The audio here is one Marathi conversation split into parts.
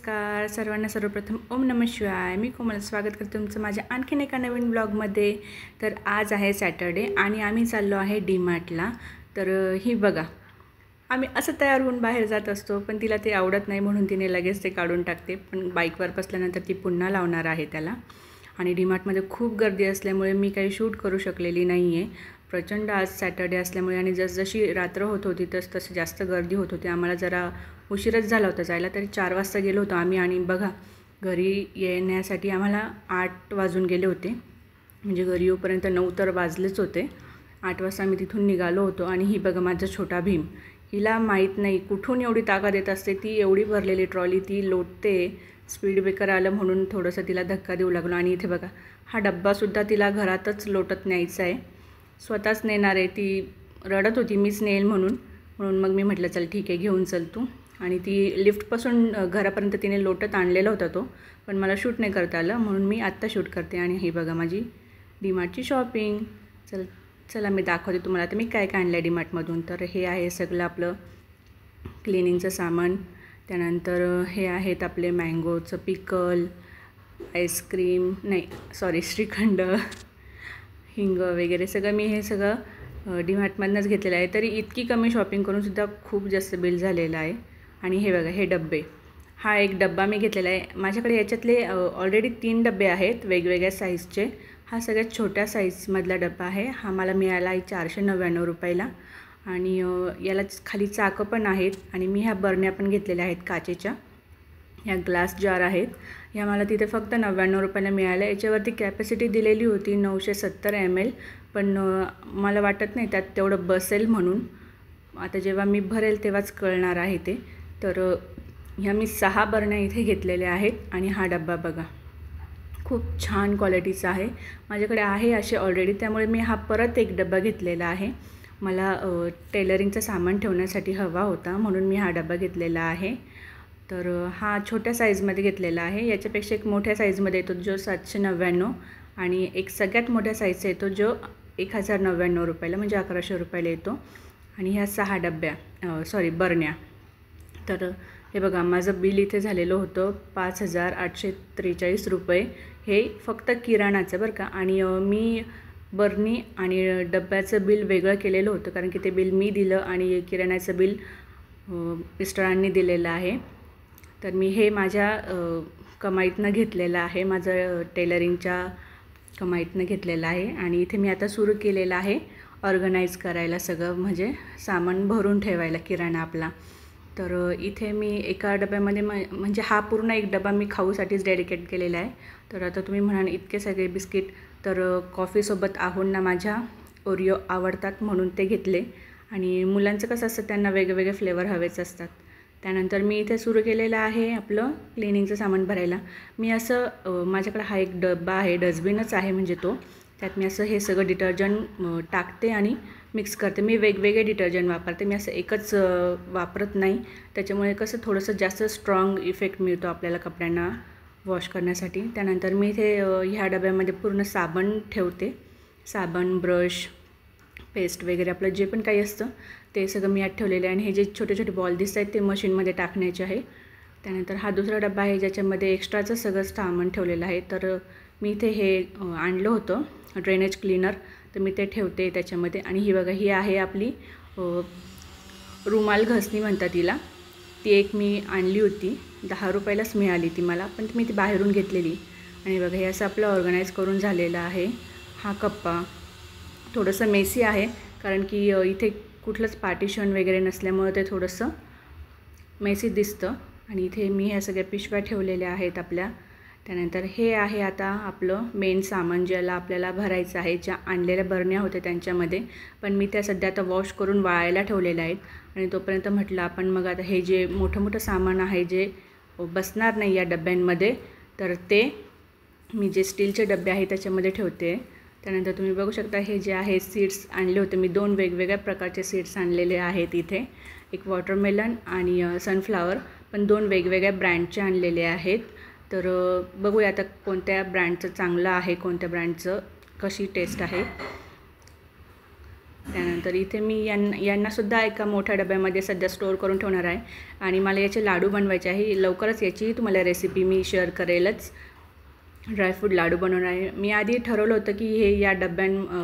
नमस्कार सर्वांना. सर्वप्रथम ओम नमः शिवाय. मी कोमल स्वागत करते तुमचं माझ्या आणखीन एका नवीन ब्लॉगमध्ये. तर आज आहे सॅटर्डे आणि आम्ही चाललो आहे डीमार्टला. तर ही बघा, आम्ही असं तयार होऊन बाहेर जात असतो, पण तिला ते आवडत नाही म्हणून तिने लगेच ते काढून टाकते. पण बाईकवर बसल्यानंतर ती पुन्हा लावणार आहे त्याला. आणि डीमार्टमध्ये खूप गर्दी असल्यामुळे मी काही शूट करू शकलेली नाही आहे. प्रचंड आज सॅटर्डे असल्यामुळे आणि जसजशी रात्र होत होती तसं जास्त गर्दी होत होती. आम्हाला जरा उशीरच झाला होता जायला, तरी 4 वाजता गेलो होतो आम्ही. आणि बघा, घरी येण्यासाठी आम्हाला 8 वाजून गेले होते. म्हणजे घरी येऊपर्यंत 9 तर वाजलेच होते. 8 वाजता आम्ही तिथून निघालो होतो. आणि ही बघा माझा छोटा भीम, हिला माहीत नाही कुठून एवढी ताकद येत असते. ती एवढी भरलेली ट्रॉली ती लोटते. स्पीड ब्रेकर आलं म्हणून थोडंसं तिला धक्का देऊ लागलो. आणि इथे बघा, हा डब्बासुद्धा तिला घरातच लोटत न्यायचा आहे. स्वतःच नेणार आहे. ती रडत होती मीच नेईल म्हणून मग मी म्हटलं चल ठीक आहे, घेऊन चल तू. आणि ती लिफ्टपासून घरापर्यंत तिने लोटत आणलेला होता तो, पण मला शूट नाही करता आलं म्हणून मी आत्ता शूट करते. आणि ही बघा माझी डीमार्टची शॉपिंग. चला मी दाखवते तुम्हाला आता मी काय काय आणलं आहे डीमार्टमधून. तर हे आहे सगळं आपलं क्लिनिंगचं सामान. त्यानंतर हे आहेत आपले मँगोचं पिकल, आईस्क्रीम नाही सॉरी श्रीखंड, हिंग वगैरे सगळं मी हे सगळं डीमार्टमधूनच घेतलेलं आहे. तरी इतकी कमी शॉपिंग करूनसुद्धा खूप जास्त बिल झालेलं आहे. आणि हे बघा हे डब्बे, हा एक डब्बा मी घेतलेला आहे. माझ्याकडे याच्यातले ऑलरेडी 3 डबे आहेत वेगवेगळ्या साईजचे. हा सगळ्यात छोट्या साईजमधला डब्बा आहे. हा मला मिळाला आहे 499 रुपयाला. आणि याला खाली चाकं पण आहेत. आणि मी ह्या बरण्या पण घेतलेल्या आहेत काचेच्या. ह्या ग्लास जार आहेत. ह्या मला तिथे फक्त 99 रुपयाला मिळाल्या. याच्यावरती कॅपॅसिटी दिलेली होती 970 ml, पण मला वाटत नाही त्यात तेवढं बसेल म्हणून. आता जेव्हा मी भरेल तेव्हाच कळणार आहे ते. तर ह्या मी 6 बरण्या इथे घेतलेल्या आहेत. आणि हा डब्बा बघा खूप छान क्वालिटीचा आहे. माझ्याकडे आहे असे ऑलरेडी, त्यामुळे मी हा परत एक डब्बा घेतलेला आहे. मला टेलरिंगचं सामान ठेवण्यासाठी हवा होता म्हणून मी हा डब्बा घेतलेला आहे. तर हा छोट्या साईजमध्ये घेतलेला आहे. याच्यापेक्षा एक मोठ्या साईजमध्ये येतो जो 799, आणि एक सगळ्यात मोठ्या साईजचा येतो जो 1099 रुपयाला म्हणजे 1100 रुपयाला येतो. आणि ह्या 6 डब्या बरण्या. तर हे बघा माझं बिल इथे झालेलं होतं 5843 रुपये. हे फक्त किराणाचं बरं का. आणि मी बरणी आणि डब्याचं बिल वेगळं केलेलं होतं, कारण की ते बिल मी दिलं आणि किराण्याचं बिल मिस्टरांनी दिलेलं आहे. तर मी हे माझ्या कमाईतनं घेतलेलं आहे, माझं टेलरिंगच्या कमाईतनं घेतलेलं आहे. आणि इथे मी आता सुरू केलेलं आहे ऑर्गनाईज करायला सगळं, म्हणजे सामान भरून ठेवायला किराणा आपला. तर इथे मी एका डब्यामध्ये म्हणजे हा पूर्ण एक डबा मी खाऊसाठीच डेडिकेट केलेला आहे. तर आता तुम्ही म्हणाल इतके सगळे बिस्किट, तर कॉफीसोबत आहोंना माझ्या ओरिओ आवडतात म्हणून ते घेतले. आणि मुलांचं कसं असतं, त्यांना वेगवेगळे फ्लेवर हवेच असतात. त्यानंतर मी इथे सुरू केलेलं आहे आपलं क्लिनिंगचं सामान भरायला. मी असं माझ्याकडे हा एक डब्बा आहे, डस्टबिनच आहे म्हणजे तो. त्यात मी असं हे सगळं डिटर्जंट टाकते आणि मिक्स करते. मी वेगवेगळे डिटर्जंट वापरते, मी असं एकच वापरत नाही. त्याच्यामुळे कसं थोडंसं जास्त स्ट्रॉंग इफेक्ट मिळतो आपल्याला कपड्यांना वॉश करण्यासाठी. त्यानंतर मी इथे ह्या डब्यामध्ये पूर्ण साबण ठेवते. साबण, ब्रश, पेस्ट वगैरे आपलं जे पण काही असतं ते सगळं मी यात ठेवलेलं आहे. आणि हे जे छोटे छोटे बॉल दिसत आहेत ते मशीनमध्ये टाकण्याचे आहे. त्यानंतर हा दुसरा डब्बा आहे ज्याच्यामध्ये एक्स्ट्राचं सगळं सामान ठेवलेलं आहे. तर मी इथे हे आणलं होतं ड्रेनेज क्लीनर, तर मी ते ठेवते त्याच्यामध्ये. आणि ही बघा ही आहे आपली रुमाल घसणी म्हणतात तिला. ती एक मी आणली होती, 10 रुपयालाच मिळाली ती मला, पण मी ती बाहेरून घेतलेली. आणि बघा हे असं आपलं ऑर्गनाईज करून झालेलं आहे. हा कप्पा थोडंसं मेसी आहे, कारण की इथे कुठलंच पार्टिशन वगैरे नसल्यामुळं ते थोडंसं मेसी दिसतं. आणि इथे मी ह्या सगळ्या पिशव्या ठेवलेल्या आहेत आपल्या. त्यानंतर हे आहे आता आपलं मेन सामान ज्याला आपल्याला भरायचं आहे. ज्या आणलेल्या बरण्या होत्या त्यांच्यामध्ये, पण मी त्या सध्या आता वॉश करून वाळायला ठेवलेल्या आहेत. आणि तोपर्यंत म्हटलं आपण मग आता हे जे मोठं मोठं सामान आहे जे बसणार नाही या डब्यांमध्ये, तर ते मी जे स्टीलचे डबे आहे त्याच्यामध्ये ठेवते. त्यानंतर तुम्ही बघू शकता हे जे आहे सीड्स आणले होते मी, 2 वेगवेगळ्या प्रकारचे सीड्स आणलेले आहेत इथे. एक वॉटरमेलन आणि सनफ्लावर, पण 2 वेगवेगळ्या ब्रँडचे आणलेले आहेत. तर बघूया आता कोणत्या ब्रँडचं चांगलं आहे, कोणत्या ब्रँडचं कशी टेस्ट आहे. त्यानंतर इथे मी यांनासुद्धा एका मोठ्या डब्यामध्ये सध्या स्टोअर करून ठेवणार आहे आणि मला याचे लाडू बनवायचे आहे. लवकरच याची तुम्हाला रेसिपी मी शेअर करेलच. ड्रायफ्रूट लाडू बनवणार आहे. मी आधी ठरवलं होतं की हे या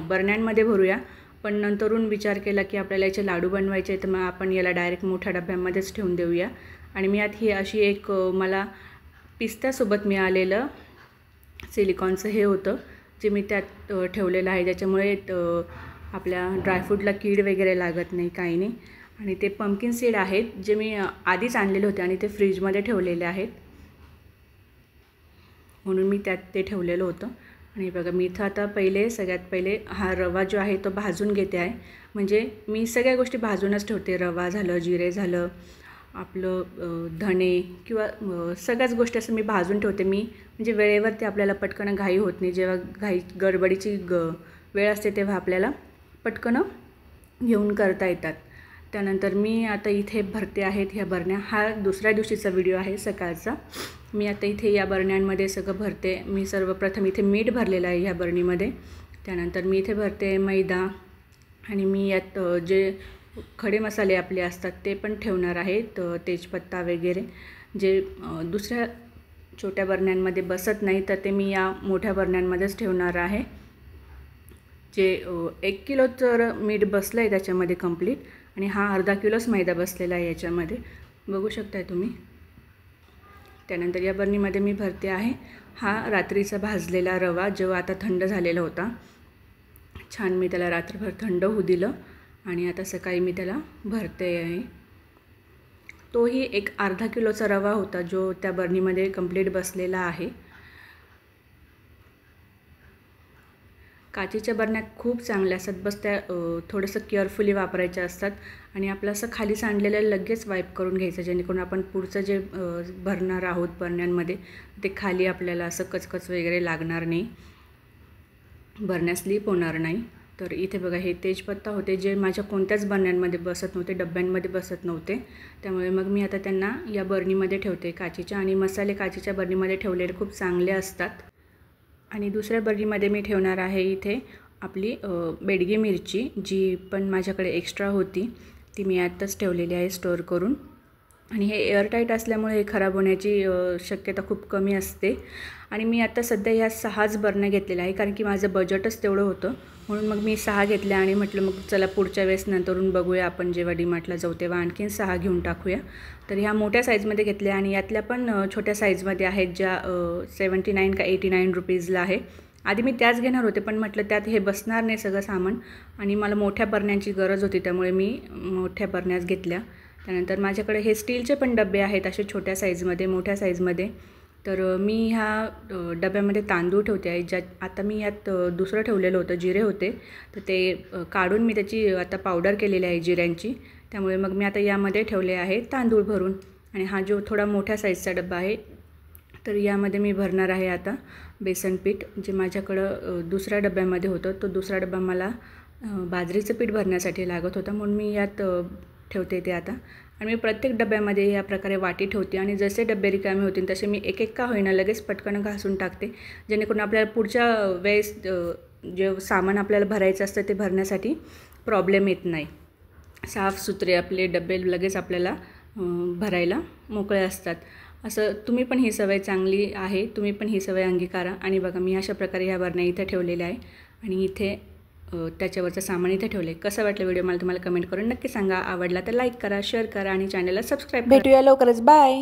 बरण्यांमध्ये भरूया, पण नंतरून विचार केला की आपल्याला याचे लाडू बनवायचे तर मग आपण याला डायरेक्ट मोठ्या डब्यामध्येच ठेवून देऊया. आणि मी आता ही अशी एक मला पिस्त्यासोबत मिळालेलं सिलिकॉनचं हे होतं जे मी त्यात ठेवलेलं आहे, ज्याच्यामुळे आपल्या ड्रायफ्रूटला कीड वगैरे लागत नाही, काही नाही. आणि ते पंपकिन सीड आहेत जे मी आधीच आणलेले होते आणि ते फ्रीजमध्ये ठेवलेले आहेत, म्हणून मी त्यात ते ठेवलेलं होतं. आणि बघा मी इथं आता सगळ्यात पहिले हा रवा जो आहे तो भाजून घेते आहे. म्हणजे मी सगळ्या गोष्टी भाजूनच ठेवते. रवा झालं, जिरे झालं, आपलं धणे किंवा सगळ्याच गोष्टी असं मी भाजून ठेवते. म्हणजे वेळेवरती आपल्याला पटकन घाई होत नाही. जेव्हा गडबडीची वेळ असते तेव्हा आपल्याला पटकन घेऊन करता येतात. त्यानंतर मी आता इथे भरते आहेत ह्या बरण्या. हा दुसऱ्या दिवशीचा व्हिडिओ आहे सकाळचा. मी आता इथे या बरण्यांमध्ये सगळं भरते. मी सर्वप्रथम इथे मीठ भरलेलं आहे ह्या बरणीमध्ये. त्यानंतर मी इथे भरते मैदा आणि मी यात जे खडे मसाले आपले असतात ते पण ठेवणार आहेत, तेजपत्ता वगैरे, जे दुसऱ्या छोट्या बरण्यांमध्ये बसत नाही तर ते मी या मोठ्या बरण्यांमध्येच ठेवणार आहे. जे 1 किलोचं मीठ बसलं आहे त्याच्यामध्ये कंप्लीट आणि हा अर्धा किलोच मैदा बसलेला आहे याच्यामध्ये, बघू शकताय तुम्ही. त्यानंतर या बरणीमध्ये मी भरते आहे हा रात्रीचा भाजलेला रवा, जो आता थंड झालेला होता. छान मी त्याला रात्रभर थंड होऊ दिलं आणि आता सकाळी मी त्याला भरते आहे. तोही एक अर्धा किलोचा रवा होता जो त्या बरणीमध्ये कंप्लीट बसलेला आहे. काचेच्या बरण्या खूप चांगल्या असतात, बस त्या थोडंसं केअरफुली वापरायच्या असतात आणि आपलं असं खाली सांडलेलं लगेच वाईप करून घ्यायचं, जेणेकरून आपण पुढचं जे भरणार आहोत बरण्यांमध्ये ते खाली आपल्याला असं कचकच वगैरे लागणार नाही, बरण्या स्लिप होणार नाही. तर इथे बघा हे तेजपत्ता होते जे माझ्या कोणत्याच बरण्यांमध्ये बसत नव्हते, डब्यांमध्ये बसत नव्हते. त्यामुळे मग मी आता त्यांना या बरणीमध्ये ठेवते काचेच्या. आणि मसाले काचेच्या बरणीमध्ये ठेवलेले खूप चांगले असतात. आणि दुसऱ्या बरणीमध्ये मी ठेवणार आहे इथे आपली बेडगी मिरची, जी पण माझ्याकडे एक्स्ट्रा होती ती मी आत्ताच ठेवलेली आहे स्टोअर करून. आणि हे एअरटाईट असल्यामुळे हे खराब होण्याची शक्यता खूप कमी असते. आणि मी आता सध्या ह्या 6च बरण्या घेतलेल्या आहे, कारण की माझं बजेटच तेवढं होतं, म्हणून मग मी 6 घेतल्या. आणि म्हटलं मग चला पुढच्या वेळेस नंतरून बघूया, आपण जेव्हा डीमार्टला जाऊ तेव्हा आणखीन 6 घेऊन टाकूया. तर ह्या मोठ्या साईजमध्ये घेतल्या आणि यातल्या पण छोट्या साईजमध्ये आहेत ज्या 79 का 89 रुपीजला आहे. आधी मी त्याच घेणार होते, पण म्हटलं त्यात हे बसणार नाही सगळं सामान आणि मला मोठ्या बरण्यांची गरज होती, त्यामुळे मी मोठ्या बरण्याच घेतल्या. त्यानंतर माझ्याकडे हे स्टीलचे पण डबे आहेत असे छोट्या साईजमध्ये, मोठ्या साईजमध्ये. तर मी ह्या डब्यामध्ये तांदूळ ठेवते आहे. आता मी यात दुसरं ठेवलेलं होतं, जिरे होते, तर ते काढून मी त्याची आता पावडर केलेली आहे जिऱ्यांची. त्यामुळे मग मी आता यामध्ये ठेवले आहे तांदूळ भरून. आणि हा जो थोडा मोठ्या साईजचा डबा आहे, तर यामध्ये मी भरणार आहे आता बेसन पीठ, जे माझ्याकडं दुसऱ्या डब्यामध्ये होतं. तो दुसरा डबा मला बाजरीचं पीठ भरण्यासाठी लागत होता, म्हणून मी यात ठेवते ते आता. आणि मी प्रत्येक डब्यामध्ये या प्रकारे वाटी ठेवते आणि जसे डबे रिकामे होतील तसे मी एक का होईना लगेच पटकन घासून टाकते, जेणेकरून आपल्याला पुढच्या वेळेस जे सामान आपल्याला भरायचं असतं ते भरण्यासाठी प्रॉब्लेम येत नाही. साफसुथरे आपले डबे लगेच आपल्याला भरायला मोकळे असतात. असं तुम्ही पण ही सवय चांगली आहे, तुम्ही पण ही सवय अंगीकारा. आणि बघा मी अशा प्रकारे ह्या बरण्या इथे ठेवलेल्या आहे आणि इथे त्याच्यावरचं सामान इथे ठेवले. कसं वाटलं व्हिडिओ मला तुम्हाला कमेंट करून नक्की सांगा. आवडला तर लाईक करा, शेअर करा आणि चॅनलला सबस्क्राईब करा. भेटूया लवकरच. बाय.